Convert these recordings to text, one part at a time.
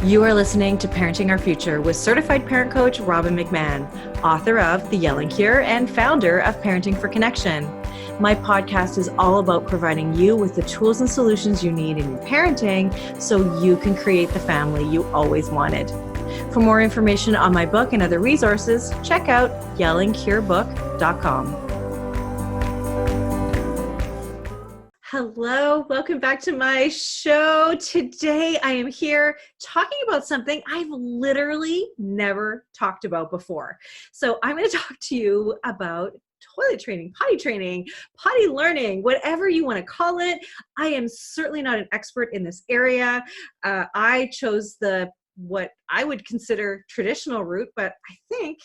You are listening to Parenting Our Future with certified parent coach Robin McMahon, author of The Yelling Cure and founder of Parenting for Connection. My podcast is all about providing you with the tools and solutions you need in your parenting so you can create the family you always wanted. For more information on my book and other resources, check out yellingcurebook.com. Hello, welcome back to my show. Today I am here talking about something I've literally never talked about before. So I'm going to talk to you about toilet training, potty learning, whatever you want to call it. I am certainly not an expert in this area. I chose what I would consider traditional route, but I think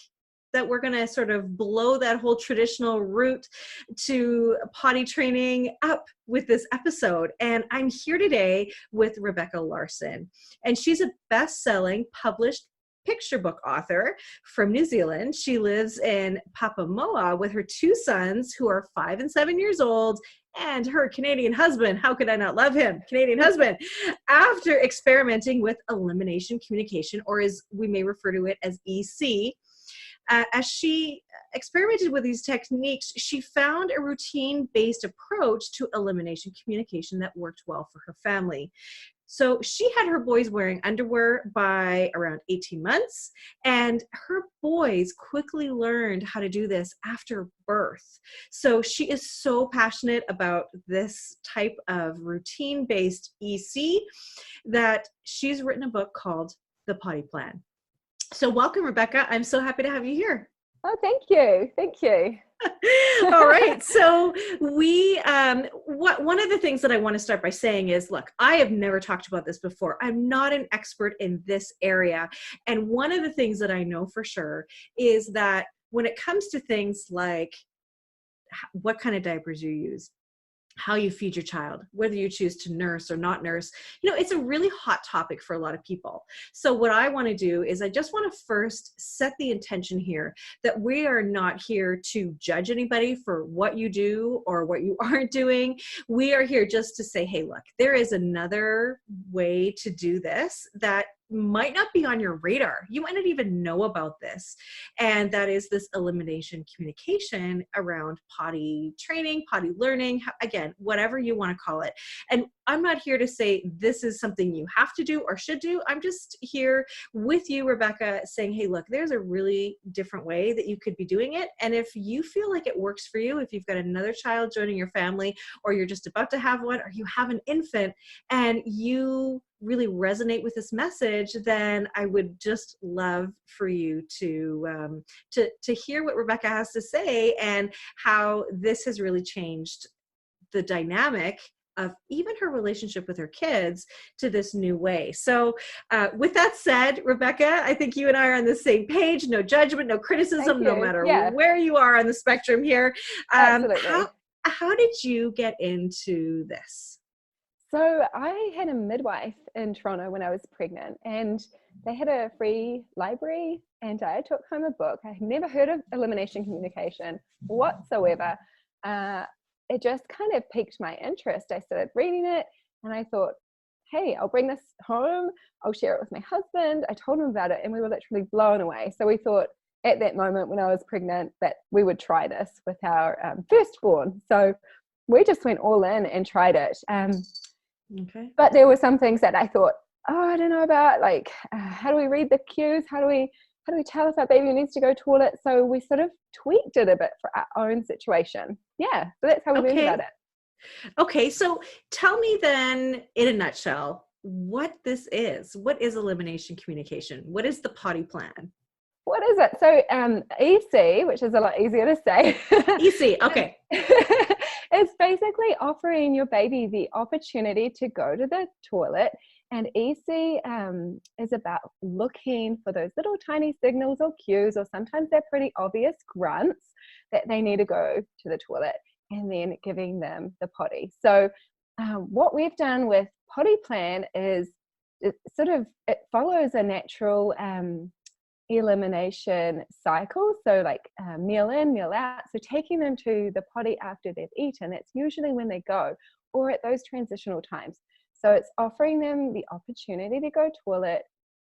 that we're going to sort of blow that whole traditional route to potty training up with this episode. And I'm here today with Rebecca Larson, and she's a best-selling published picture book author from New Zealand. She lives in Papamoa with her two sons who are 5 and 7 years old, and her Canadian husband. How could I not love him? Canadian husband. After experimenting with elimination communication, or as we may refer to it as EC, as she experimented with these techniques, she found a routine-based approach to elimination communication that worked well for her family. So she had her boys wearing underwear by around 18 months, and her boys quickly learned how to do this after birth. So she is so passionate about this type of routine-based EC that she's written a book called The Potty Plan. So welcome, Rebecca. I'm so happy to have you here. Oh, thank you. Thank you. All right. So one of the things that I want to start by saying is, look, I have never talked about this before. I'm not an expert in this area. And one of the things that I know for sure is that when it comes to things like what kind of diapers you use, how you feed your child, whether you choose to nurse or not nurse, it's a really hot topic for a lot of people. So what I want to do is I just want to first set the intention here that we are not here to judge anybody for what you do or what you aren't doing. We are here just to say, hey, look, there is another way to do this that might not be on your radar. You might not even know about this. And that is this elimination communication around potty training, potty learning, again, whatever you want to call it. And I'm not here to say this is something you have to do or should do. I'm just here with you, Rebecca, saying, hey, look, there's a really different way that you could be doing it. And if you feel like it works for you, if you've got another child joining your family, or you're just about to have one, or you have an infant and you really resonate with this message, then I would just love for you to hear what Rebecca has to say and how this has really changed the dynamic of even her relationship with her kids to this new way. So with that said, Rebecca, I think you and I are on the same page. No judgment, no criticism, no matter where you are on the spectrum here. Absolutely. How did you get into this? So I had a midwife in Toronto when I was pregnant, and they had a free library, and I took home a book. I had never heard of elimination communication whatsoever. It just kind of piqued my interest. I started reading it, and I thought, hey, I'll bring this home. I'll share it with my husband. I told him about it, and we were literally blown away. So we thought at that moment when I was pregnant that we would try this with our firstborn. So we just went all in and tried it. Okay. But there were some things that I thought, I don't know about, like, how do we read the cues? How do we tell if our baby needs to go toilet? So we sort of tweaked it a bit for our own situation. Yeah, so that's how we learned about it. Okay, so tell me then, in a nutshell, what this is. What is elimination communication? What is the potty plan? What is it? So EC, which is a lot easier to say. EC, okay. It's basically offering your baby the opportunity to go to the toilet. And EC is about looking for those little tiny signals or cues, or sometimes they're pretty obvious grunts that they need to go to the toilet, and then giving them the potty. So what we've done with Potty Plan is it follows a natural elimination cycle. So like meal in, meal out. So taking them to the potty after they've eaten, it's usually when they go, or at those transitional times. So it's offering them the opportunity to go toilet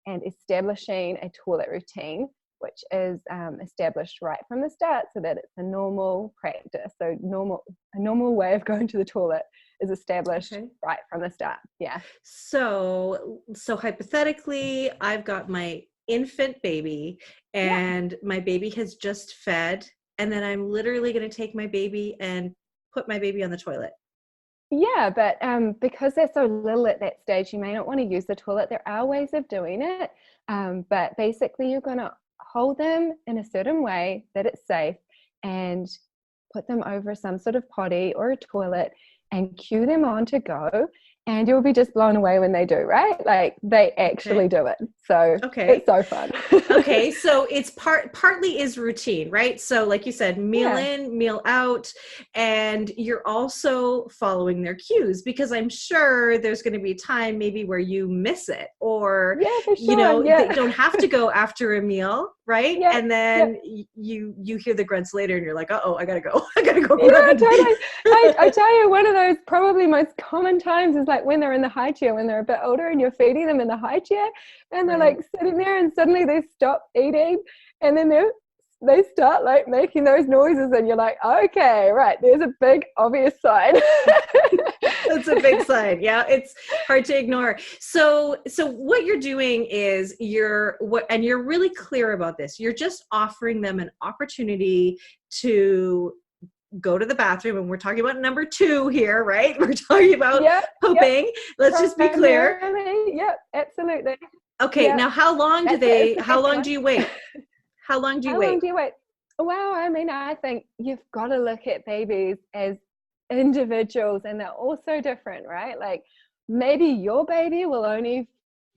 and establishing a toilet routine, which is established right from the start so that it's a normal practice. So a normal way of going to the toilet is established right from the start. Yeah. So hypothetically, I've got my infant baby and my baby has just fed, and then I'm literally going to take my baby and put my baby on the toilet. Yeah, but because they're so little at that stage, you may not want to use the toilet. There are ways of doing it, but basically you're going to hold them in a certain way that it's safe and put them over some sort of potty or a toilet and cue them on to go, and you'll be just blown away when they do, right? Like they actually do it. So it's so fun. Okay, so it's partly is routine, right? So like you said, meal in, meal out, and you're also following their cues, because I'm sure there's going to be time maybe where you miss it, or you know, they don't have to go after a meal, right? And then you hear the grunts later and you're like, uh-oh, I gotta go. I gotta go. Yeah, totally. I tell you, one of those probably most common times is like when they're in the high chair, when they're a bit older and you're feeding them in the high chair and they're like sitting there and suddenly they stop eating and then they start like making those noises and you're like, okay, right, there's a big obvious sign. That's a big sign. Yeah, it's hard to ignore. So what you're doing is you're really clear about this. You're just offering them an opportunity to go to the bathroom, and we're talking about number 2 here, right? We're talking about pooping. Let's just be clear. Yep, absolutely. Okay, now how long do you wait? How long do you wait? How long do you wait? Well, I mean, I think you've got to look at babies as individuals, and they're all so different, right? Like maybe your baby will only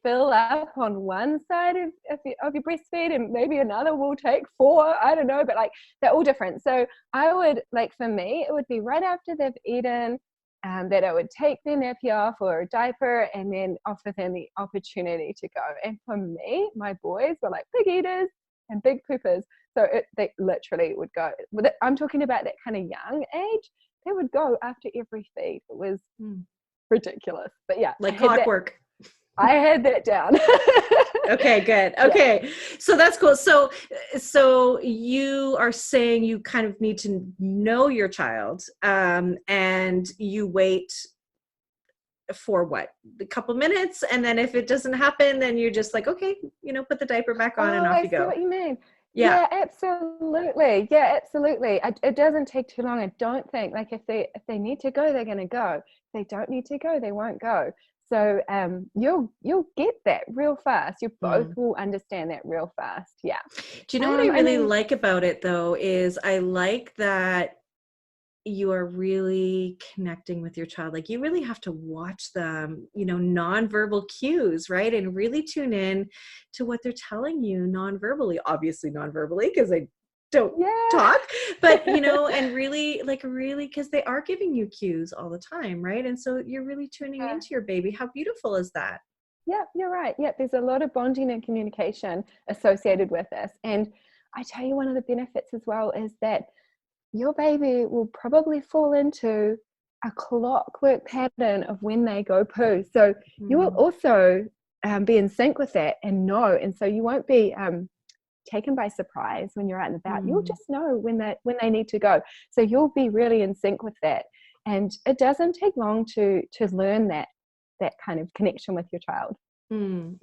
fill up on one side of your breastfeed, and maybe another will take 4, I don't know, but like they're all different. So I would, like for me, it would be right after they've eaten, that I would take their nappy off or a diaper and then offer them the opportunity to go. And for me, my boys were like big eaters and big poopers, so they literally would go. I'm talking about that kind of young age. They would go after every feed. It was ridiculous, but yeah, like clockwork. I had that down. Okay, good. Okay. So that's cool. So you are saying you kind of need to know your child, and you wait for what, a couple minutes, and then if it doesn't happen, then you're just like, okay, you know, put the diaper back on and off you go. I see what you mean. Yeah, absolutely. Yeah, absolutely. It doesn't take too long. I don't think, like if they need to go, they're going to go. If they don't need to go, they won't go. So you'll get that real fast. You both will understand that real fast. Yeah. Do you know what I really like about it though, is I like that you are really connecting with your child. Like you really have to watch them, you know, nonverbal cues, right? And really tune in to what they're telling you nonverbally, obviously nonverbally, because they don't talk, but you know, and really because they are giving you cues all the time, right? And so you're really tuning into your baby. How beautiful is that? Yeah, you're right. Yeah, there's a lot of bonding and communication associated with this. And I tell you, one of the benefits as well is that your baby will probably fall into a clockwork pattern of when they go poo. So you will also be in sync with that and know. And so you won't be taken by surprise when you're out and about. You'll just know when they need to go. So you'll be really in sync with that. And it doesn't take long to learn that kind of connection with your child.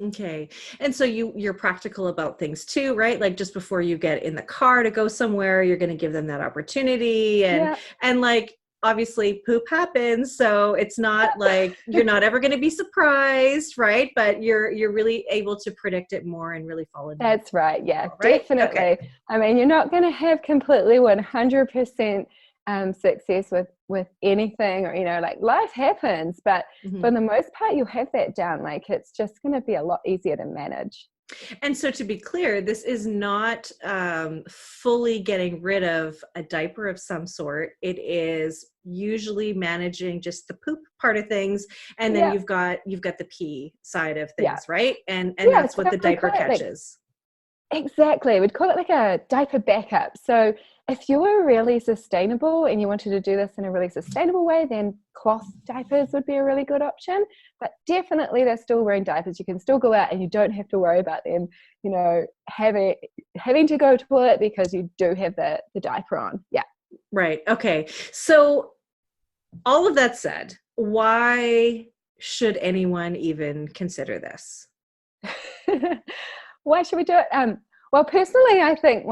Okay. And so you're practical about things too, right? Like just before you get in the car to go somewhere, you're going to give them that opportunity, and like obviously poop happens, so it's not like you're not ever going to be surprised, right? But you're really able to predict it more and really follow. That's right. Yeah, right? Definitely. Okay. I mean, you're not going to have completely 100% success with anything, or, you know, like life happens, but for the most part, you'll have that down. Like it's just going to be a lot easier to manage. And so to be clear, this is not fully getting rid of a diaper of some sort. It is usually managing just the poop part of things, and then you've got the pee side of things, right? And that's what the diaper catches. Exactly. We'd call it like a diaper backup. So if you were really sustainable and you wanted to do this in a really sustainable way, then cloth diapers would be a really good option. But definitely they're still wearing diapers. You can still go out and you don't have to worry about them, you know, having to go to the toilet because you do have the diaper on. Yeah. Right. Okay. So all of that said, why should anyone even consider this? Why should we do it? Well, personally, I think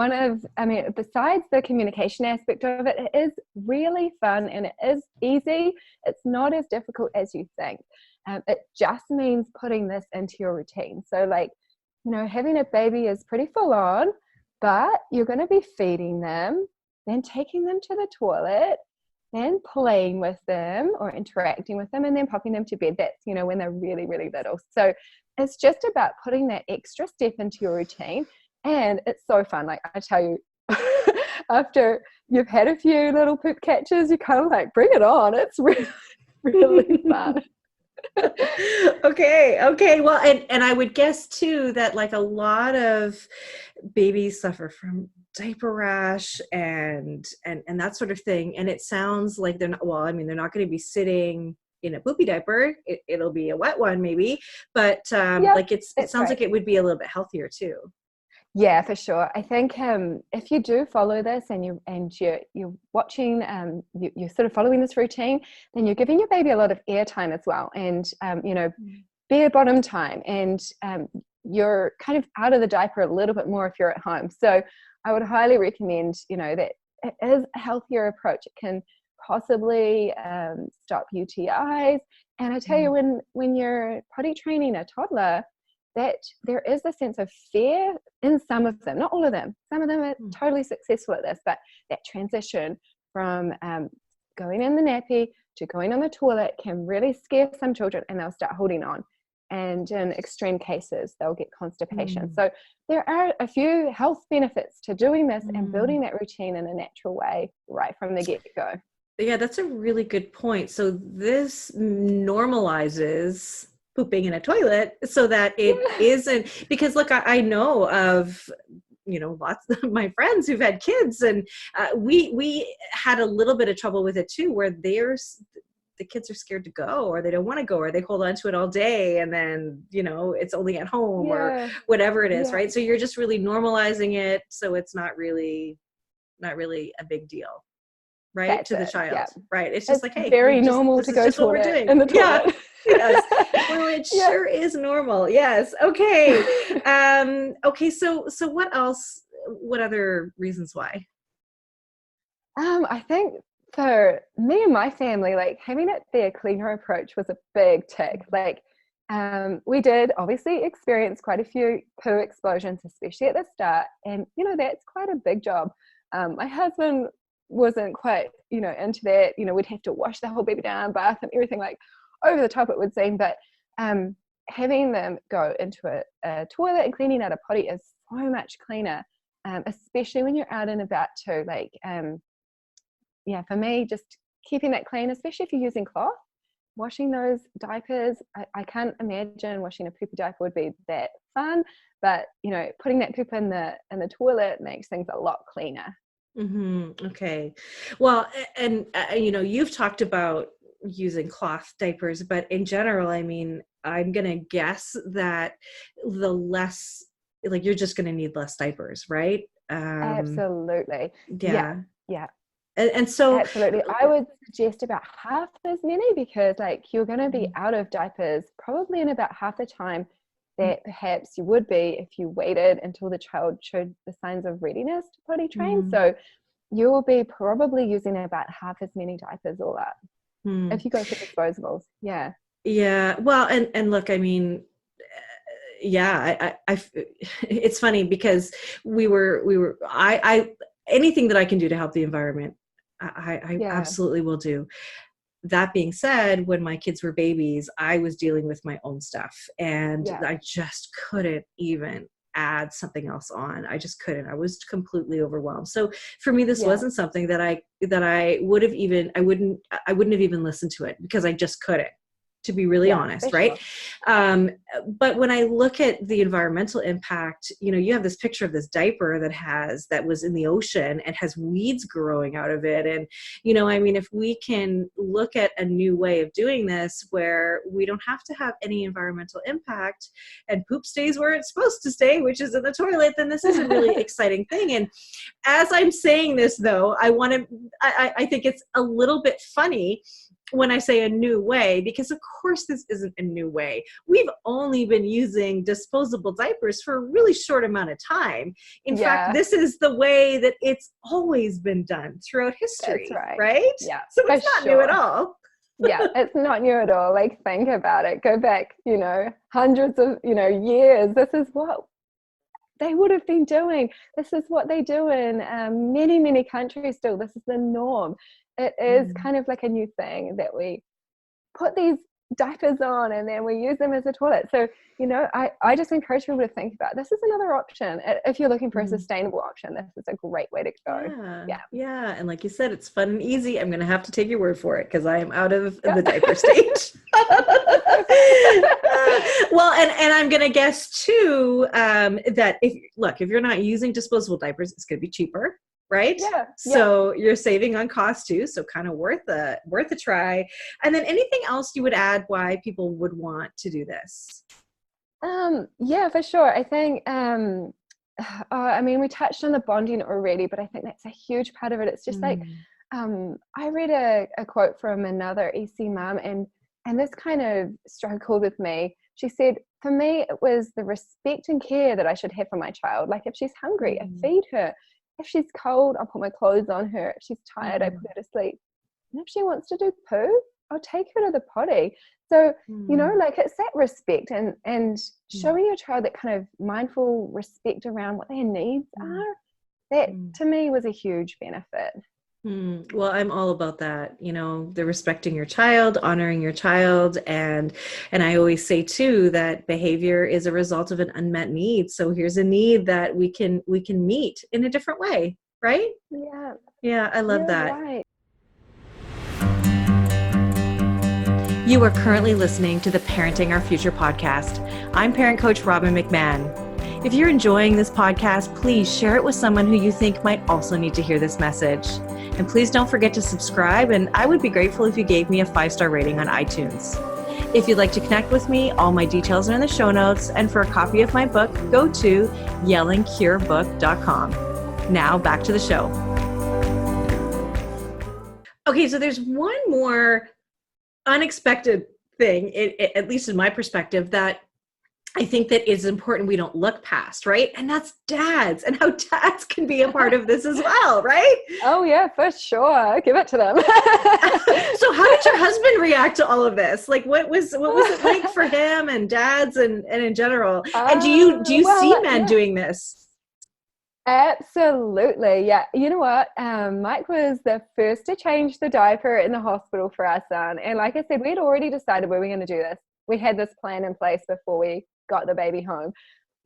besides the communication aspect of it, it is really fun and it is easy. It's not as difficult as you think. It just means putting this into your routine. So like, you know, having a baby is pretty full on, but you're going to be feeding them, then taking them to the toilet, then playing with them or interacting with them, and then popping them to bed. That's, you know, when they're really, really little. So it's just about putting that extra step into your routine. And it's so fun. Like I tell you, after you've had a few little poop catches, you kind of like, bring it on. It's really, really fun. Okay. Well, and I would guess too that like a lot of babies suffer from diaper rash and that sort of thing. And it sounds like they're not, well, I mean, they're not going to be sitting in a poopy diaper. It'll be a wet one maybe, but like it sounds like it would be a little bit healthier too. Yeah, for sure. I think if you do follow this and you're watching, you're sort of following this routine, then you're giving your baby a lot of air time as well, and you know, bare bottom time, and you're kind of out of the diaper a little bit more if you're at home. So I would highly recommend, you know, that it is a healthier approach. It can possibly stop UTIs, and I tell you, when you're potty training a toddler, that there is a sense of fear in some of them, not all of them. Some of them are totally successful at this, but that transition from going in the nappy to going on the toilet can really scare some children, and they'll start holding on. And in extreme cases, they'll get constipation. So there are a few health benefits to doing this and building that routine in a natural way right from the get-go. Yeah, that's a really good point. So this normalizes pooping in a toilet so that it isn't, because look, I know of, you know, lots of my friends who've had kids, and we had a little bit of trouble with it too, where the kids are scared to go, or they don't want to go, or they hold on to it all day, and then, you know, it's only at home or whatever it is, right? So you're just really normalizing it, so it's not really a big deal, right? That's to the it, child, right? It's just like, hey, very normal to go to it in the toilet. Yes. Well, it sure is normal. Yes. Okay. Okay. So what else? What other reasons why? I think for me and my family, like having it be a cleaner approach was a big tick. Like, we did obviously experience quite a few poo explosions, especially at the start, and you know, that's quite a big job. My husband wasn't quite, you know, into that. You know, we'd have to wash the whole baby down, bath and everything, like over the top it would seem, but having them go into a toilet and cleaning out a potty is so much cleaner, especially when you're out and about too. Like for me, just keeping that clean, especially if you're using cloth, washing those diapers, I can't imagine washing a poopy diaper would be that fun, but you know, putting that poop in the toilet makes things a lot cleaner. Okay. Well, and you know, you've talked about using cloth diapers, but in general, I mean, I'm gonna guess that the less, like, you're just gonna need less diapers, right? Absolutely. Yeah. And so absolutely, I would suggest about half as many, because like you're going to be out of diapers probably in about half the time that perhaps you would be if you waited until the child showed the signs of readiness to potty train. So you will be probably using about half as many diapers all up if you go for disposables. Yeah. Well, and look, I mean, it's funny because I anything that I can do to help the environment, I absolutely will do. That being said, when my kids were babies, I was dealing with my own stuff, and I just couldn't even add something else on. I just couldn't. I was completely overwhelmed. So for me, this wasn't something that I wouldn't have even listened to it, because I just couldn't to be really Yeah, honest, for right? sure. But when I look at the environmental impact, you know, you have this picture of this diaper that was in the ocean and has weeds growing out of it. And, you know, I mean, if we can look at a new way of doing this where we don't have to have any environmental impact and poop stays where it's supposed to stay, which is in the toilet, then this is a really exciting thing. And as I'm saying this, though, I think it's a little bit funny when I say a new way, because of course this isn't a new way. We've only been using disposable diapers for a really short amount of time. In fact, this is the way that it's always been done throughout history, That's right? Yeah, So for it's not sure. new at all. Yeah, it's not new at all. Like, think about it. Go back, you know, hundreds of, you know, years. This is what they would have been doing. This is what they do in many, many countries still. This is the norm. It is kind of like a new thing that we put these diapers on and then we use them as a toilet. So, you know, I just encourage people to think about this is another option. If you're looking for a sustainable option, this is a great way to go. Yeah. And like you said, it's fun and easy. I'm going to have to take your word for it because I am out of the diaper stage. Well, and I'm going to guess too, that if you're not using disposable diapers, it's going to be cheaper. Right? So you're saving on cost too. So kind of worth a try. And then anything else you would add why people would want to do this? Yeah, for sure. I think, I mean, we touched on the bonding already, but I think that's a huge part of it. It's just like, I read a quote from another EC mom and this kind of struck with me. She said, for me, it was the respect and care that I should have for my child. Like if she's hungry, I feed her. If she's cold, I'll put my clothes on her. If she's tired, I put her to sleep. And if she wants to do poo, I'll take her to the potty. So, you know, like it's that respect and showing your child that kind of mindful respect around what their needs are, that to me was a huge benefit. Well, I'm all about that, you know, the respecting your child, honoring your child. And I always say too, that behavior is a result of an unmet need. So here's a need that we can meet in a different way. Right? Yeah. Yeah. I love that. Right. You are currently listening to the Parenting Our Future podcast. I'm parent coach Robin McMahon. If you're enjoying this podcast, please share it with someone who you think might also need to hear this message. And please don't forget to subscribe, and I would be grateful if you gave me a 5-star rating on iTunes. If you'd like to connect with me, all my details are in the show notes, and for a copy of my book, go to yellingcurebook.com. Now back to the show. Okay, so there's one more unexpected thing, at least in my perspective, that I think that is important we don't look past, right? And that's dads and how dads can be a part of this as well, right? Oh yeah, for sure. Give it to them. So how did your husband react to all of this? Like what was it like for him and dads and in general? And do you see men doing this? Absolutely. Yeah. You know what? Mike was the first to change the diaper in the hospital for our son. And like I said, we had already decided we were going to do this. We had this plan in place before we got the baby home,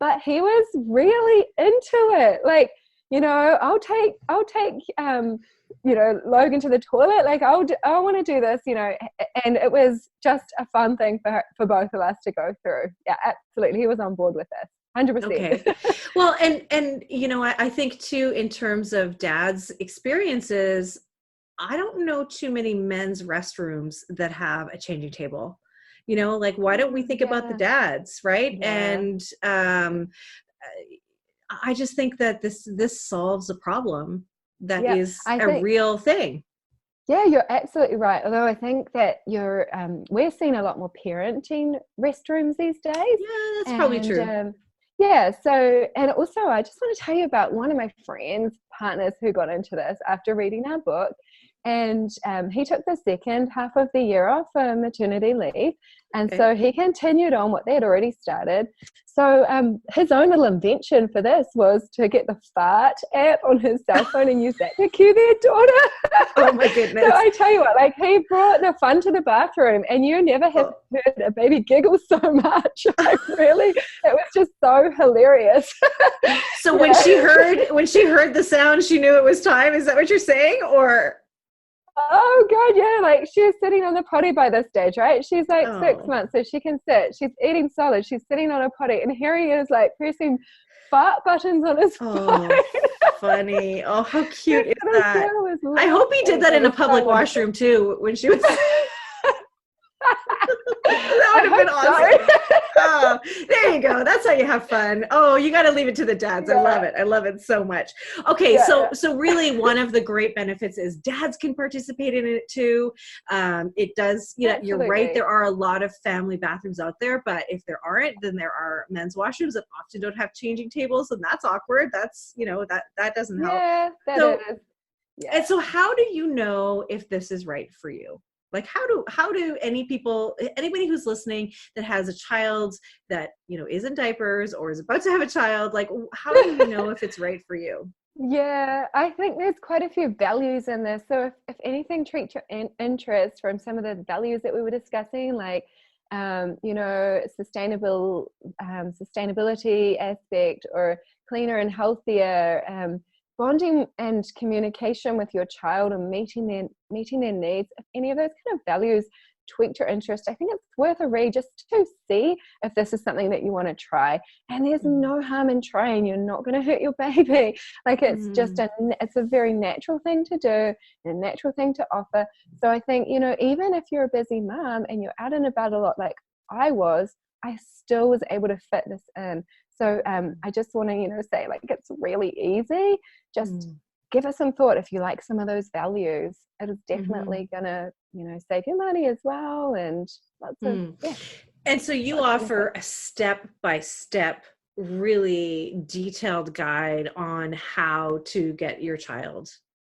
but he was really into it. Like, you know, I'll take you know, Logan to the toilet. Like I want to do this, you know, and it was just a fun thing for both of us to go through. Yeah, absolutely. He was on board with this. 100%. Okay. Well, and you know, I think too, in terms of dads' experiences, I don't know too many men's restrooms that have a changing table. You know, like, why don't we think about the dads, right? Yeah. And I just think that this solves a problem that is a real thing. Yeah, you're absolutely right. Although I think that we're seeing a lot more parenting restrooms these days. Yeah, that's probably true. Yeah. So, and also I just want to tell you about one of my friends' partners who got into this after reading our book. And he took the second half of the year off for maternity leave. And so he continued on what they had already started. So his own little invention for this was to get the fart app on his cell phone and use that to cue their daughter. Oh my goodness. So I tell you what, like he brought the fun to the bathroom and you never have heard a baby giggle so much. Like really, it was just so hilarious. So when she heard the sound, she knew it was time. Is that what you're saying? Or Oh God, yeah. Like she's sitting on the potty by this stage, right? She's like 6 months, Oh, so she can sit. She's eating solid. She's sitting on a potty, and here he is, like pressing fart buttons on his phone. oh, funny. Oh, how This cute is little that? girl was I hope he did laughing. that It in a was so public wonderful. washroom too when she was. That would I have been hope awesome. so. Oh, there you go. That's how you have fun. Oh, you got to leave it to the dads. I love Yeah, it. I love it so much. Okay, yeah, so yeah. really one of the great benefits is dads can participate in it too. It does, you're right. Absolutely. There are a lot of family bathrooms out there, but if there aren't, then there are men's washrooms that often don't have changing tables, and that's awkward. That's, that doesn't help. Yeah, that So, is. and Yeah. so how do you know if this is right for you? Like how do anybody who's listening that has a child that, is in diapers or is about to have a child, like how do you know if it's right for you? Yeah, I think there's quite a few values in this. So if anything treats your interest from some of the values that we were discussing, like sustainability aspect or cleaner and healthier, bonding and communication with your child and meeting their needs, if any of those kind of values tweaked your interest, I think it's worth a read just to see if this is something that you want to try. And there's Mm, no harm in trying. You're not going to hurt your baby. Like mm, it's a very natural thing to do, a natural thing to offer. So I think, even if you're a busy mom and you're out and about a lot like I was, I still was able to fit this in. So I just want to, say, like, it's really easy. Just mm, give it some thought. If you like some of those values, it is mhm, definitely gonna, save you money as well, and mm. yeah, And so you lots of offer benefits. a step by step, really detailed guide on how to get your child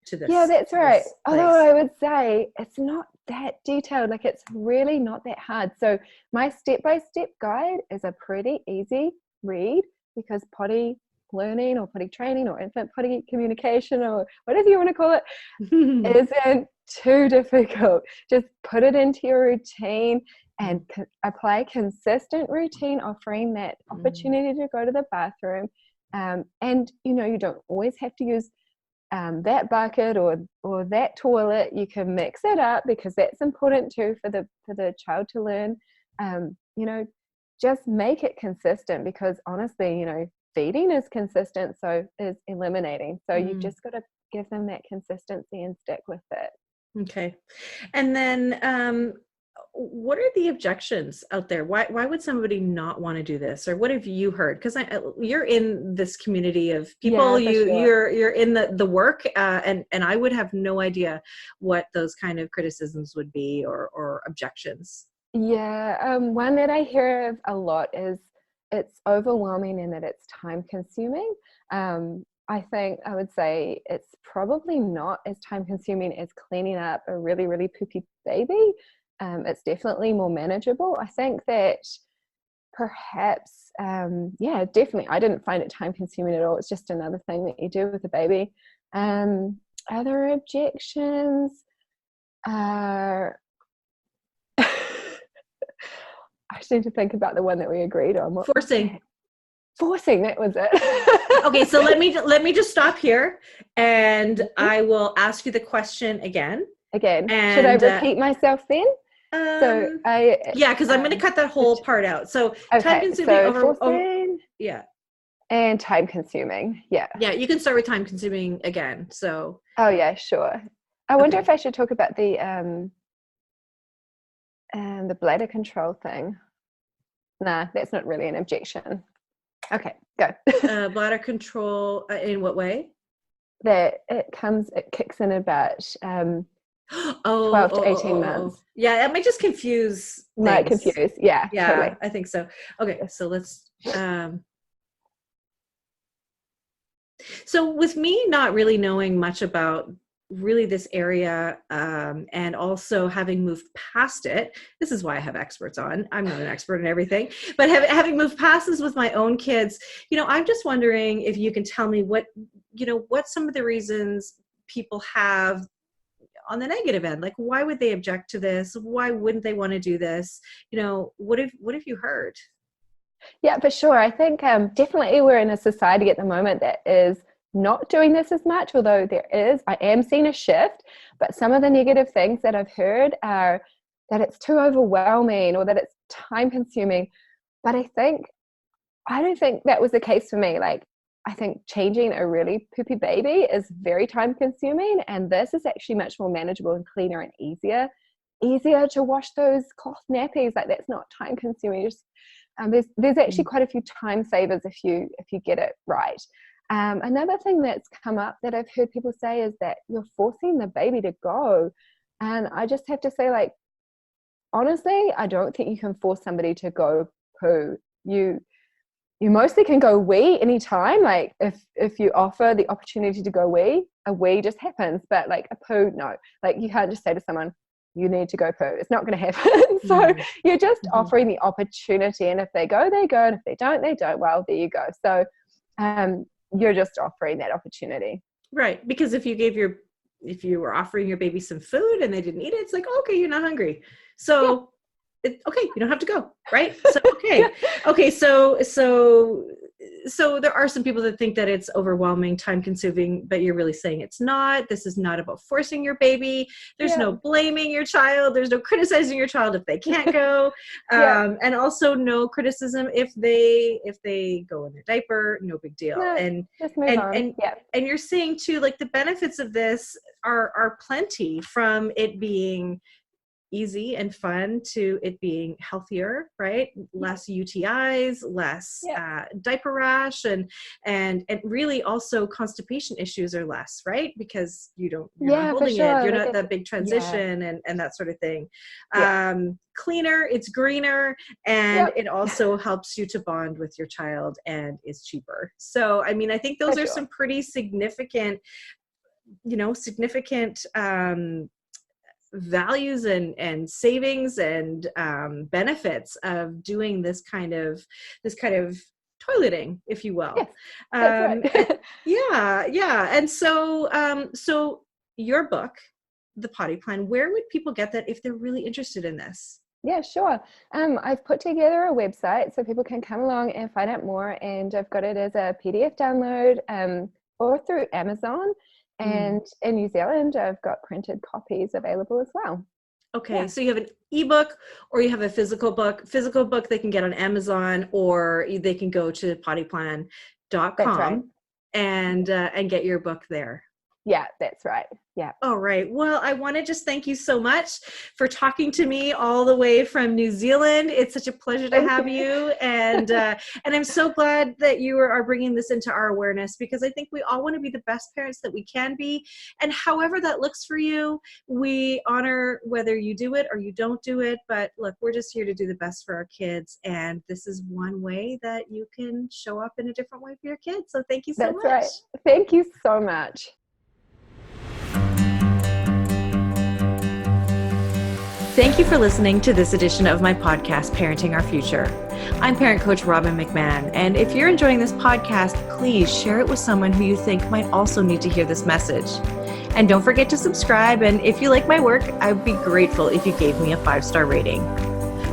to Yeah, this that's to right. this Although place. I would say it's not that detailed, like it's really not that hard. So my step-by-step guide is a pretty easy read because potty learning or potty training or infant potty communication or whatever you want to call it isn't too difficult. Just put it into your routine and apply consistent routine, offering that Mm, opportunity to go to the bathroom. And you don't always have to use that bucket or that toilet. You can mix it up because that's important too for the child to learn. Just make it consistent because honestly, feeding is consistent, so is eliminating. So you've mm. just got to give them that consistency and stick with it. Okay. And then what are the objections out there? Why would somebody not want to do this? Or what have you heard? Because you're in this community of people, Yeah, for sure. you're in the work, and I would have no idea what those kind of criticisms would be or objections. Yeah, one that I hear of a lot is it's overwhelming and that it's time consuming. I think I would say it's probably not as time consuming as cleaning up a really, really poopy baby. It's definitely more manageable. I think that perhaps, yeah, definitely. I didn't find it time consuming at all. It's just another thing that you do with a baby. Um, Other objections are I just need to think about the one that we agreed on. What was Forcing. that? Forcing, that was it. Okay, so let me just stop here, and I will ask you the question again. Again, should I And repeat myself then? So um, I, yeah, because I'm going to cut that whole part out. So time okay, consuming so over, forcing yeah. and time consuming. Yeah. Yeah, you can start with time consuming again. So, Oh yeah, sure. I wonder okay. if I should talk about the bladder control thing. Nah, that's not really an objection. Okay, go. Bladder control, in what way? That it kicks in about Oh, oh, 12 oh, to 18 oh, oh. months. Yeah, that might just confuse Might things. confuse. Yeah, Yeah, totally. I think so. Okay, so so with me not really knowing much about really this area, and also having moved past it, this is why I have experts on. I'm not an expert in everything, but having moved past this with my own kids, I'm just wondering if you can tell me what some of the reasons people have on the negative end. Like, why would they object to this? Why wouldn't they want to do this? What have you heard? Yeah, for sure. I think definitely we're in a society at the moment that is not doing this as much, although I am seeing a shift, but some of the negative things that I've heard are that it's too overwhelming or that it's time consuming. But I don't think that was the case for me. Like, I think changing a really poopy baby is very time consuming, and this is actually much more manageable and cleaner and easier to wash those cloth nappies. Like, that's not time consuming. Just there's actually quite a few time savers if you get it right. Another thing that's come up that I've heard people say is that you're forcing the baby to go, and I just have to say, like, honestly, I don't think you can force somebody to go poo. You mostly can go wee anytime. Like, if you offer the opportunity to go wee, a wee just happens. But like a poo, no. Like, you can't just say to someone, you need to go poo. It's not going to happen. So you're just offering the opportunity, and if they go, they go, and if they don't, they don't. Well, there you go. So you're just offering that opportunity. Right. Because if you were offering your baby some food and they didn't eat it, it's like, okay, you're not hungry. So okay, you don't have to go, right? So okay. Okay, so there are some people that think that it's overwhelming, time consuming, but you're really saying it's not. This is not about forcing your baby. There's no blaming your child. There's no criticizing your child if they can't go. And also no criticism if they go in their diaper, no big deal. And you're saying too, like, the benefits of this are plenty, from it being easy and fun to it being healthier, right? Less UTIs, less diaper rash, and really also constipation issues are less, right? Because you're not holding it, you're not that big transition and that sort of thing. Cleaner, it's greener, and it also helps you to bond with your child and is cheaper. So, I mean, I think those are some pretty significant values and savings and benefits of doing this kind of toileting, if you will. Yes, that's right. And so your book, The Potty Plan, where would people get that if they're really interested in this? Yeah, sure. I've put together a website so people can come along and find out more, and I've got it as a PDF download or through Amazon. And in New Zealand, I've got printed copies available as well. Okay, so you have an ebook or you have a physical book. Physical book they can get on Amazon, or they can go to pottyplan.com and get your book there. Yeah, that's right. Yeah. All right. Well, I want to just thank you so much for talking to me all the way from New Zealand. It's such a pleasure to have you. And I'm so glad that you are bringing this into our awareness, because I think we all want to be the best parents that we can be. And however that looks for you, we honor whether you do it or you don't do it. But look, we're just here to do the best for our kids. And this is one way that you can show up in a different way for your kids. So thank you so much. That's right. Thank you so much. Thank you for listening to this edition of my podcast, Parenting Our Future. I'm parent coach Robin McMahon, and if you're enjoying this podcast, please share it with someone who you think might also need to hear this message. And don't forget to subscribe, and if you like my work, I would be grateful if you gave me a 5-star rating.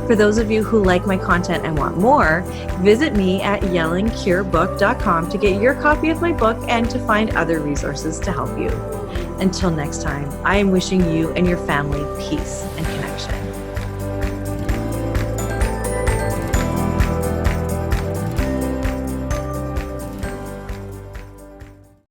For those of you who like my content and want more, visit me at yellingcurebook.com to get your copy of my book and to find other resources to help you. Until next time, I am wishing you and your family peace and connection.